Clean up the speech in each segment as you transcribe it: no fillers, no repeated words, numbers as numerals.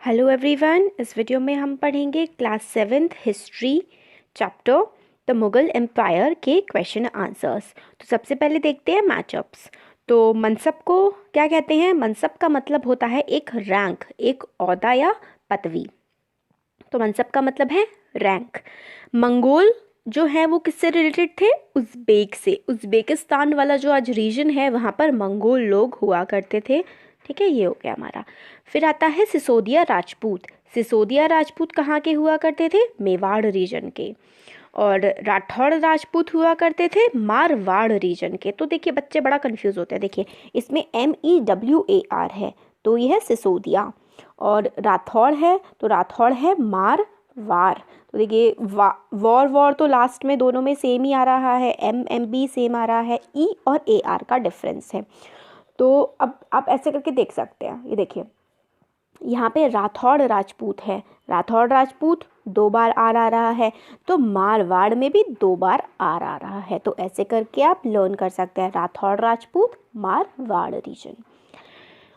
Hello everyone, इस video में हम पढ़ेंगे class 7th history chapter the Mughal empire के क्वेश्चन आंसर्स। तो सबसे पहले देखते हैं मैचअप्स। तो मनसब को क्या कहते हैं? मनसब का मतलब होता है एक रैंक, एक ओहदा या पदवी। तो मनसब का मतलब है रैंक। मंगोल जो है वो किससे रिलेटेड थे? उज़्बेक से। उज़्बेकिस्तान वाला जो आज रीजन है वहाँ पर मंगोल लोग हुआ करते थे। ठीक है, ये हो गया हमारा। फिर आता है सिसोदिया राजपूत। सिसोदिया राजपूत कहाँ के हुआ करते थे? मेवाड़ रीजन के। और राठौड़ राजपूत हुआ करते थे मारवाड़ रीजन के। तो देखिए बच्चे बड़ा कंफ्यूज होते हैं। देखिए इसमें MEWAR है तो ये है सिसोदिया, और राठौड़ है तो राठौड़ है मारवाड़। तो देखिए वॉर तो लास्ट में दोनों में सेम ही आ रहा है, MB सेम आ रहा है, E और AR का डिफरेंस है। तो अब आप ऐसे करके देख सकते हैं। ये देखिए यहाँ पे राठौड़ राजपूत है, राठौड़ राजपूत 2 बार आर आ रहा है, तो मारवाड़ में भी 2 बार आर आ रहा है। तो ऐसे करके आप लर्न कर सकते हैं राठौड़ राजपूत मारवाड़ रीजन।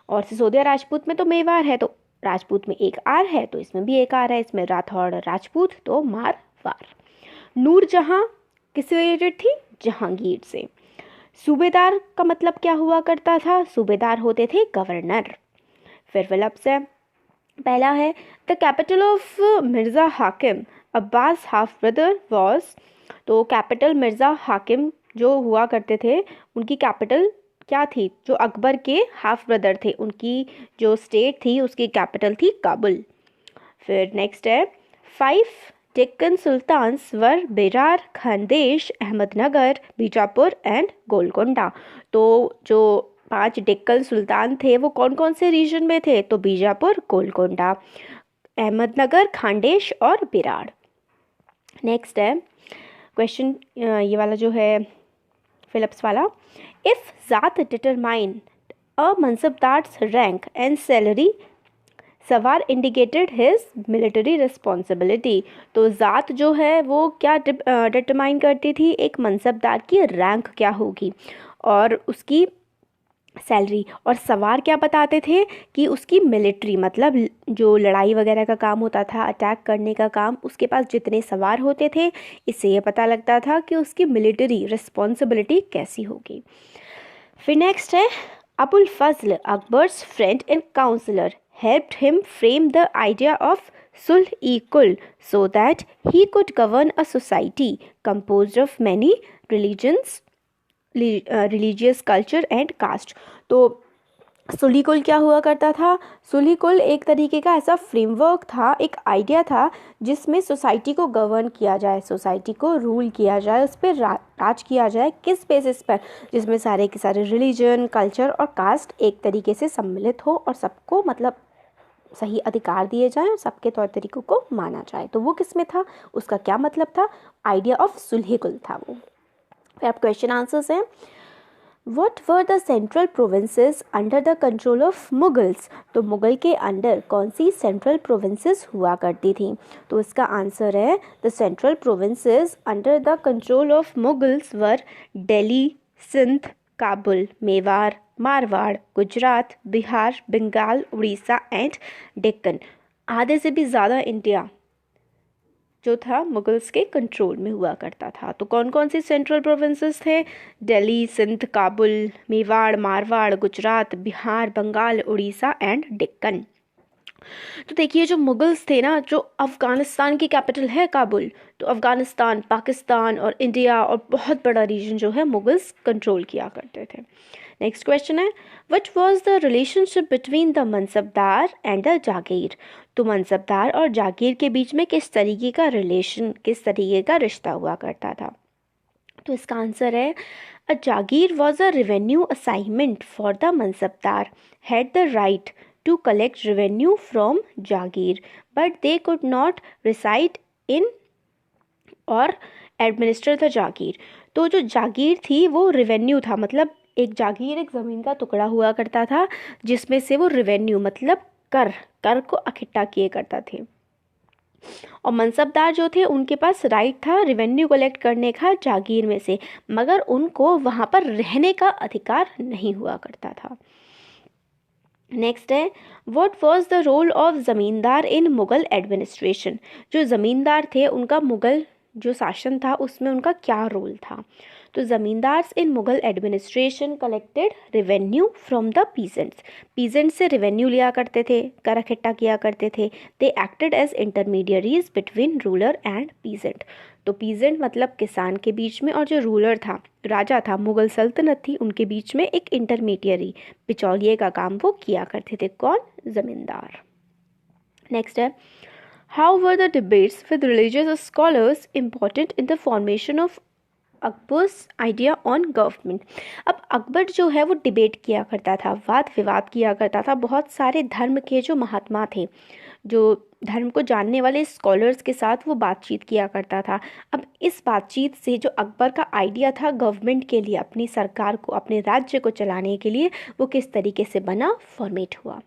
और सिसोदिया राजपूत में तो मेवाड़ है, तो राजपूत में एक आर है तो इसमें भी एक आर है, इसमें राठौड़ राजपूत तो मारवाड़। नूरजहां किससे रिलेटेड थी? जहांगीर से। सूबेदार का मतलब क्या हुआ करता था? सूबेदार होते थे गवर्नर। फिर फिलअप्स है। पहला है द कैपिटल ऑफ मिर्ज़ा हाकिम अब्बास हाफ ब्रदर वॉज। तो कैपिटल मिर्ज़ा हाकिम जो हुआ करते थे उनकी कैपिटल क्या थी? जो अकबर के हाफ ब्रदर थे उनकी जो स्टेट थी उसकी कैपिटल थी काबुल। फिर नेक्स्ट है 5 Deccan sultans were Berar, Khandesh, Ahmednagar, Bijapur and Golconda. तो जो 5 डेक्कन सुल्तान थे वो कौन कौन से रीजन में थे? तो बीजापुर, गोलकोंडा, अहमदनगर, खानदेश और बेरार। नेक्स्ट है क्वेश्चन, ये वाला जो है फिलिप्स वाला। If zat determine a mansabdar's rank and salary, sawar indicated his military responsibility. तो ज़ात जो है वो क्या डिटरमाइन करती थी? एक मनसबदार की रैंक क्या होगी और उसकी सैलरी। और सवार क्या बताते थे? कि उसकी मिलिट्री मतलब जो लड़ाई वगैरह का काम होता था, अटैक करने का काम, उसके पास जितने सवार होते थे, इससे ये पता लगता था कि उसकी मिलिट्री रिस्पॉन्सिबिलिटी कैसी होगी। फिर नेक्स्ट है Abul Fazl Akbar's friend and counsellor helped him frame the idea of sulh-e-kul so that he could govern a society composed of many religious culture and caste। तो सुलही कुल क्या हुआ करता था? सुलही कुल एक तरीके का ऐसा फ्रेमवर्क था, एक आइडिया था जिसमें सोसाइटी को गवर्न किया जाए, सोसाइटी को रूल किया जाए, उस पर राज किया जाए। किस बेसिस पर? जिसमें सारे के सारे रिलीजन, कल्चर और कास्ट एक तरीके से सम्मिलित हो और सबको मतलब सही अधिकार दिए जाएं और सबके तौर तरीकों को माना जाए। तो वो किस में था? उसका क्या मतलब था? आइडिया ऑफ सुलही कुल था वो। फिर आप क्वेश्चन आंसर्स हैं। What were the central provinces under the control of Mughals? तो मुगल के अंडर कौन सी सेंट्रल प्रोविंसेस हुआ करती थी? तो इसका आंसर है the central provinces under the control of Mughals were Delhi, Sindh, Kabul, Mewar, Marwar, Gujarat, Bihar, Bengal, Orissa and Deccan. आधे से भी ज़्यादा इंडिया जो था मुगल्स के कंट्रोल में हुआ करता था। तो कौन कौन से सेंट्रल प्रोविंसेस थे? दिल्ली, सिंध, काबुल, मेवाड़, मारवाड़, गुजरात, बिहार, बंगाल, उड़ीसा एंड डेक्कन। तो देखिए जो मुगल्स थे ना, जो अफ़गानिस्तान की कैपिटल है काबुल, तो अफ़गानिस्तान, पाकिस्तान और इंडिया और बहुत बड़ा रीजन जो है मुगल्स कंट्रोल किया करते थे। नेक्स्ट क्वेश्चन है what was the relationship between the mansabdar and the jagir. तो मनसबदार और जागीर के बीच में किस तरीके का रिलेशन, किस तरीके का रिश्ता हुआ करता था? तो इसका आंसर है a jagir was a revenue assignment for the mansabdar had the right to collect revenue from Jagir, but they could not reside in or administer the Jagir। तो जो जागीर थी वो रेवेन्यू था, मतलब एक जागीर एक ज़मीन का टुकड़ा हुआ करता था जिसमें से वो रेवेन्यू मतलब कर को इकट्ठा किए करता थे। और मनसबदार जो थे उनके पास राइट था रेवेन्यू कलेक्ट करने का जागीर में से, मगर उनको वहाँ पर रहने का अधिकार नहीं हुआ करता था। नेक्स्ट है what was the role of zamindar in Mughal administration. जो ज़मींदार थे उनका मुग़ल जो शासन था उसमें उनका क्या रोल था। तो zamindars in Mughal administration collected revenue from the peasants. Peasants से रेवेन्यू लिया करते थे, कर इकट्ठा किया करते थे। They acted as intermediaries between ruler and peasant. तो पीजेंट मतलब किसान के बीच में, और जो रूलर था, राजा था, मुग़ल सल्तनत थी, उनके बीच में एक इंटरमीडियरी, बिचौलिए का काम वो किया करते थे। कौन? ज़मींदार। नेक्स्ट है how were the debates with religious scholars important in the formation of Akbar's idea on government. अब अकबर जो है वो डिबेट किया करता था, वाद विवाद किया करता था बहुत सारे धर्म के जो महात्मा थे, जो धर्म को जानने वाले स्कॉलर्स के साथ वो बातचीत किया करता था। अब इस बातचीत से जो अकबर का आइडिया था गवर्नमेंट के लिए, अपनी सरकार को, अपने राज्य को चलाने के लिए, वो किस तरीके से बना, फॉर्मेट हुआ।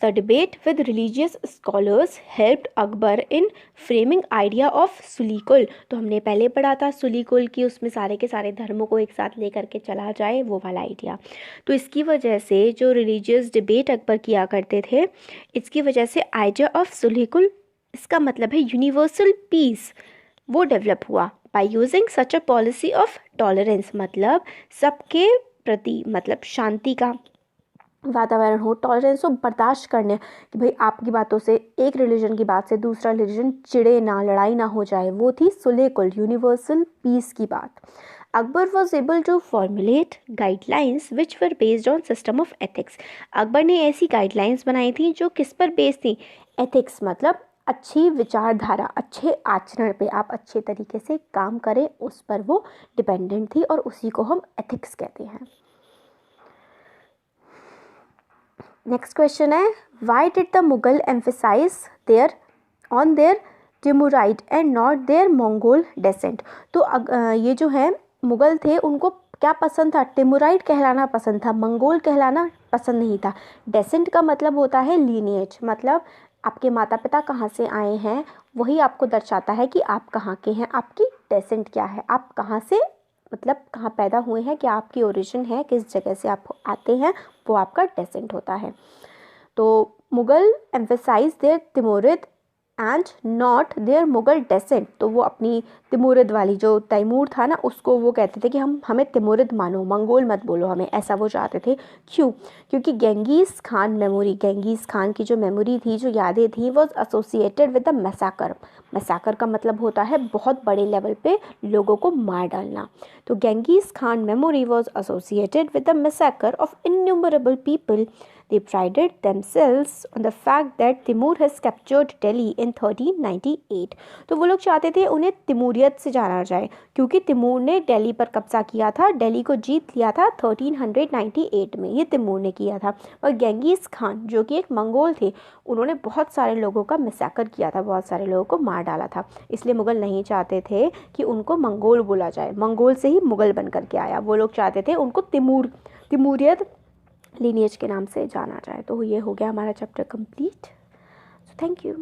The debate with religious scholars helped Akbar in framing idea of सुलीकुल। तो हमने पहले पढ़ा था सुलीकुल की, उसमें सारे के सारे धर्मों को एक साथ लेकर के चला जाए, वो वाला आइडिया। तो इसकी वजह से जो रिलीजियस डिबेट अकबर किया करते थे, इसकी वजह से आइडिया ऑफ सुलीकुल, इसका मतलब है यूनिवर्सल पीस, वो डेवलप हुआ by using such a policy of tolerance. मतलब सबके प्रति, मतलब शांति का वातावरण हो, टॉलरेंस हो, बर्दाश्त करने कि भाई आपकी बातों से, एक रिलीजन की बात से दूसरा रिलीजन चिड़े ना, लड़ाई ना हो जाए, वो थी सुलेकुल, यूनिवर्सल पीस की बात। Akbar was able to formulate guidelines which were based on system of ethics. Akbar ने ऐसी गाइडलाइंस बनाई थी जो किस पर बेस्ड थी, एथिक्स मतलब अच्छी विचारधारा, अच्छे आचरण पे, आप अच्छे तरीके से काम करें, उस पर वो डिपेंडेंट थी, और उसी को हम एथिक्स कहते हैं। नेक्स्ट क्वेश्चन है why did the Mughal emphasise their on their Timurid and not their Mongol descent. तो ये जो है मुगल थे, उनको क्या पसंद था, टिमुराइड कहलाना पसंद था, मंगोल कहलाना पसंद नहीं था। डेसेंट का मतलब होता है लीनिएज, मतलब आपके माता पिता कहाँ से आए हैं, वही आपको दर्शाता है कि आप कहाँ के हैं, आपकी डेसेंट क्या है, आप कहाँ से, मतलब कहाँ पैदा हुए हैं, क्या आपकी ओरिजिन है, किस जगह से आप आते हैं, वो आपका डेसेंट होता है। तो Mughal emphasise their Timurid and not their Mughal descent. तो वो अपनी तिमोरिद वाली, जो तैमूर था ना, उसको वो कहते थे कि हमें तिमोरिद मानो, मंगोल मत बोलो हमें, ऐसा वो चाहते थे। क्यों? क्योंकि गेंगीज खान मेमोरी, गेंगीज खान की जो मेमोरी थी, जो यादें थी, वॉज एसोसिएटेड विद द मैसाकर। मैसाकर का मतलब होता है बहुत बड़े लेवल पे लोगों को मार डालना। तो Genghis Khan memory was associated with the massacre of innumerable people. They prided themselves on the fact that Timur has captured Delhi in 1398। तो वो लोग चाहते थे उन्हें तिमूरियत से जाना जाए, क्योंकि तिमूर ने दिल्ली पर कब्जा किया था, दिल्ली को जीत लिया था 1398 में, ये तिमूर ने किया था। और गेंगीज खान जो कि एक मंगोल थे, उन्होंने बहुत सारे लोगों का मैसेकर किया था, बहुत सारे लोगों को मार डाला था। इसलिए मुगल नहीं चाहते थे कि उनको मंगोल बोला जाए, मंगोल से ही मुगल बन करके आया, वो लोग चाहते थे उनको तिमूरियत लीनिएज के नाम से जाना जाए। तो ये हो गया हमारा chapter complete. So thank you.